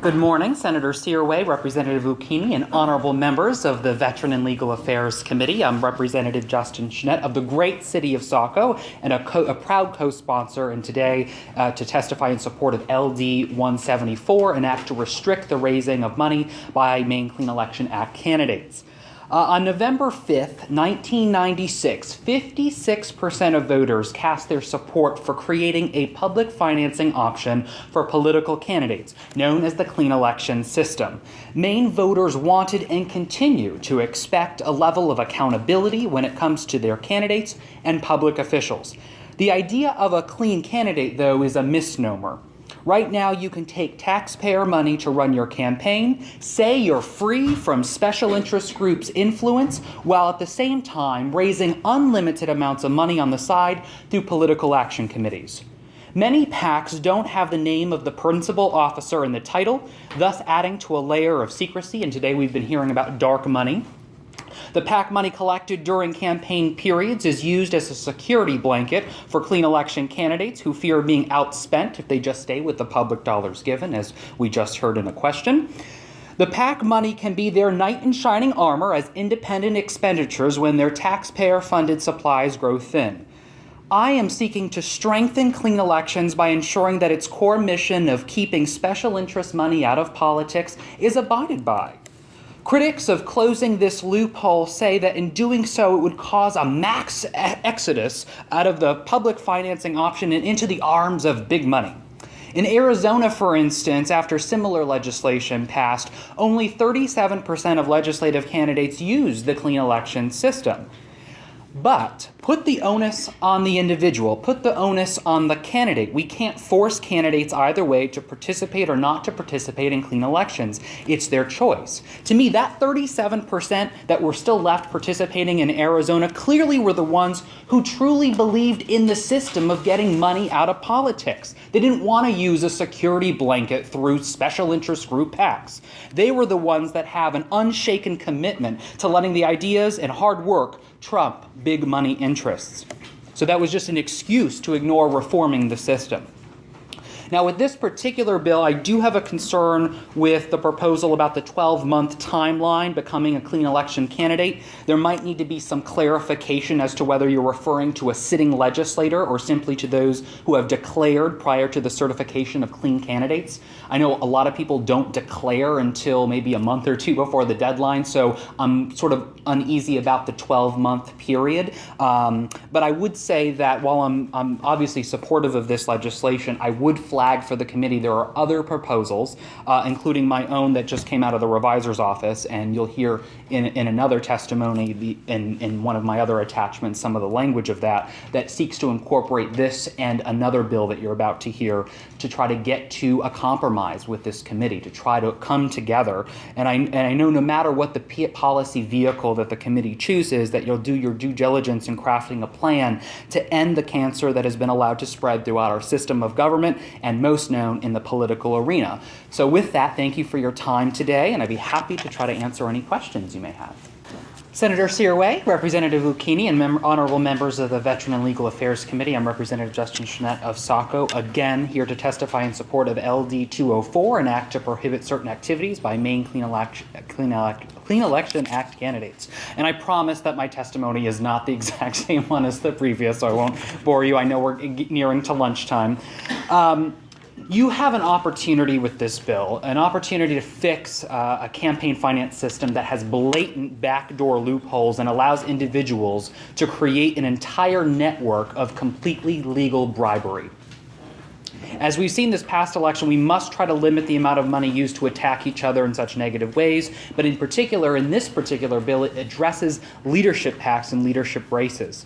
Good morning, Senator Searway, Representative Lucchini, and honorable members of the Veteran and Legal Affairs Committee. I'm Representative Justin Schnedt of the great city of Saco and a proud co-sponsor, and today to testify in support of LD 174, an act to restrict the raising of money by Maine Clean Election Act candidates. On November 5th, 1996, 56% of voters cast their support for creating a public financing option for political candidates, known as the Clean Election System. Maine voters wanted and continue to expect a level of accountability when it comes to their candidates and public officials. The idea of a clean candidate, though, is a misnomer. Right now, you can take taxpayer money to run your campaign, say you're free from special interest groups' influence, while at the same time raising unlimited amounts of money on the side through political action committees. Many PACs don't have the name of the principal officer in the title, thus adding to a layer of secrecy, and today we've been hearing about dark money. The PAC money collected during campaign periods is used as a security blanket for clean election candidates who fear being outspent if they just stay with the public dollars given, as we just heard in a question. The PAC money can be their knight in shining armor as independent expenditures when their taxpayer-funded supplies grow thin. I am seeking to strengthen clean elections by ensuring that its core mission of keeping special interest money out of politics is abided by. Critics of closing this loophole say that in doing so, it would cause a mass exodus out of the public financing option and into the arms of big money. In Arizona, for instance, after similar legislation passed, only 37% of legislative candidates use the clean election system. But put the onus on the individual, put the onus on the candidate. We can't force candidates either way to participate or not to participate in clean elections. It's their choice. To me, that 37% that were still left participating in Arizona clearly were the ones who truly believed in the system of getting money out of politics. They didn't want to use a security blanket through special interest group PACs. They were the ones that have an unshaken commitment to letting the ideas and hard work trump big money interests. So that was just an excuse to ignore reforming the system. Now, with this particular bill, I do have a concern with the proposal about the 12-month timeline becoming a clean election candidate. There might need to be some clarification as to whether you're referring to a sitting legislator or simply to those who have declared prior to the certification of clean candidates. I know a lot of people don't declare until maybe a month or two before the deadline, so I'm sort of uneasy about the 12-month period. But I would say that while I'm obviously supportive of this legislation, I would flag for the committee there are other proposals, including my own that just came out of the revisor's office, and you'll hear in another testimony in one of my other attachments some of the language of that seeks to incorporate this and another bill that you're about to hear to try to get to a compromise with this committee, to try to come together. And I know no matter what the policy vehicle that the committee chooses, that you'll do your due diligence in crafting a plan to end the cancer that has been allowed to spread throughout our system of government and most known in the political arena. So with that, thank you for your time today, and I'd be happy to try to answer any questions you may have. Senator Searway, Representative Lucchini, and honorable members of the Veteran and Legal Affairs Committee, I'm Representative Justin Schnedt of Saco, again here to testify in support of LD 204, an act to prohibit certain activities by Maine Clean Election Act candidates. And I promise that my testimony is not the exact same one as the previous, so I won't bore you. I know we're nearing to lunchtime. You have an opportunity with this bill, an opportunity to fix a campaign finance system that has blatant backdoor loopholes and allows individuals to create an entire network of completely legal bribery. As we've seen this past election, we must try to limit the amount of money used to attack each other in such negative ways, but in particular, in this particular bill, it addresses leadership PACs and leadership races.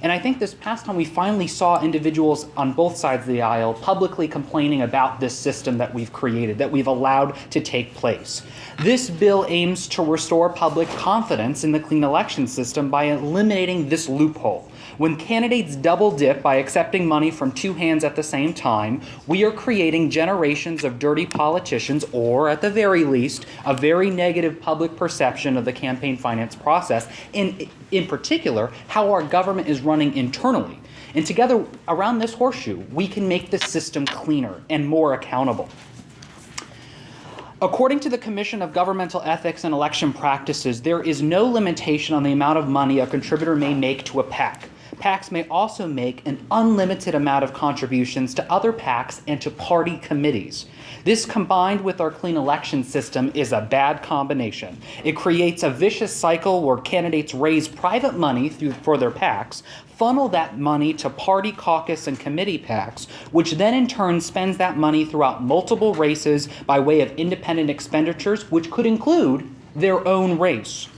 And I think this past time we finally saw individuals on both sides of the aisle publicly complaining about this system that we've created, that we've allowed to take place. This bill aims to restore public confidence in the clean election system by eliminating this loophole. When candidates double dip by accepting money from two hands at the same time, we are creating generations of dirty politicians, or at the very least, a very negative public perception of the campaign finance process, and in particular, how our government is running internally. And together, around this horseshoe, we can make the system cleaner and more accountable. According to the Commission of Governmental Ethics and Election Practices, there is no limitation on the amount of money a contributor may make to a PAC. PACs may also make an unlimited amount of contributions to other PACs and to party committees. This, combined with our clean election system, is a bad combination. It creates a vicious cycle where candidates raise private money for their PACs, funnel that money to party caucus and committee PACs, which then in turn spends that money throughout multiple races by way of independent expenditures, which could include their own race.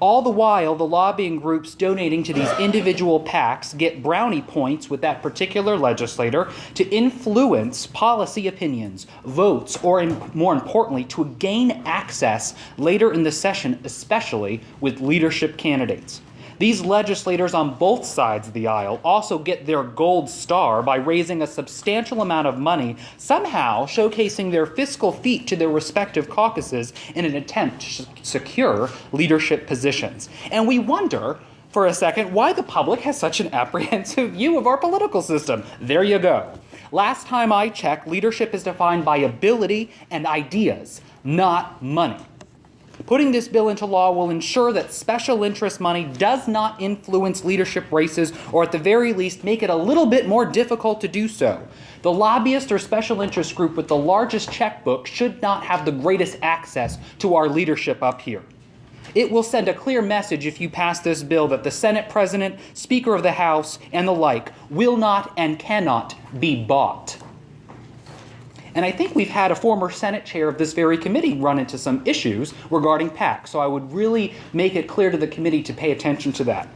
All the while, the lobbying groups donating to these individual PACs get brownie points with that particular legislator to influence policy opinions, votes, or more importantly, to gain access later in the session, especially with leadership candidates. These legislators on both sides of the aisle also get their gold star by raising a substantial amount of money, somehow showcasing their fiscal feat to their respective caucuses in an attempt to secure leadership positions. And we wonder, for a second, why the public has such an apprehensive view of our political system. There you go. Last time I checked, leadership is defined by ability and ideas, not money. Putting this bill into law will ensure that special interest money does not influence leadership races, or at the very least make it a little bit more difficult to do so. The lobbyist or special interest group with the largest checkbook should not have the greatest access to our leadership up here. It will send a clear message if you pass this bill that the Senate President, Speaker of the House, and the like will not and cannot be bought. And I think we've had a former Senate chair of this very committee run into some issues regarding PAC, so I would really make it clear to the committee to pay attention to that.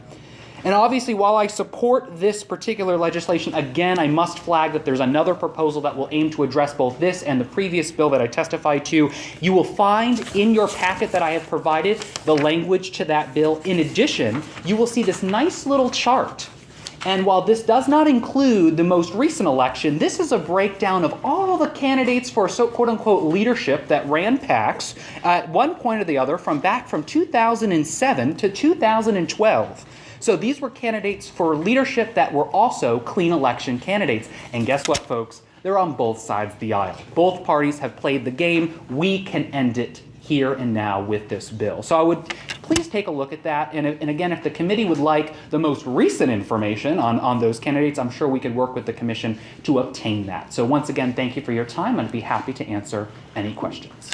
And obviously, while I support this particular legislation, again, I must flag that there's another proposal that will aim to address both this and the previous bill that I testified to. You will find in your packet that I have provided the language to that bill. In addition, you will see this nice little chart. And while this does not include the most recent election, this is a breakdown of all the candidates for quote-unquote leadership that ran PACs at one point or the other from 2007 to 2012. So these were candidates for leadership that were also clean election candidates. And guess what, folks? They're on both sides of the aisle. Both parties have played the game. We can end it here and now with this bill. So I would please take a look at that. And again, if the committee would like the most recent information on those candidates, I'm sure we could work with the commission to obtain that. So once again, thank you for your time. I'd be happy to answer any questions.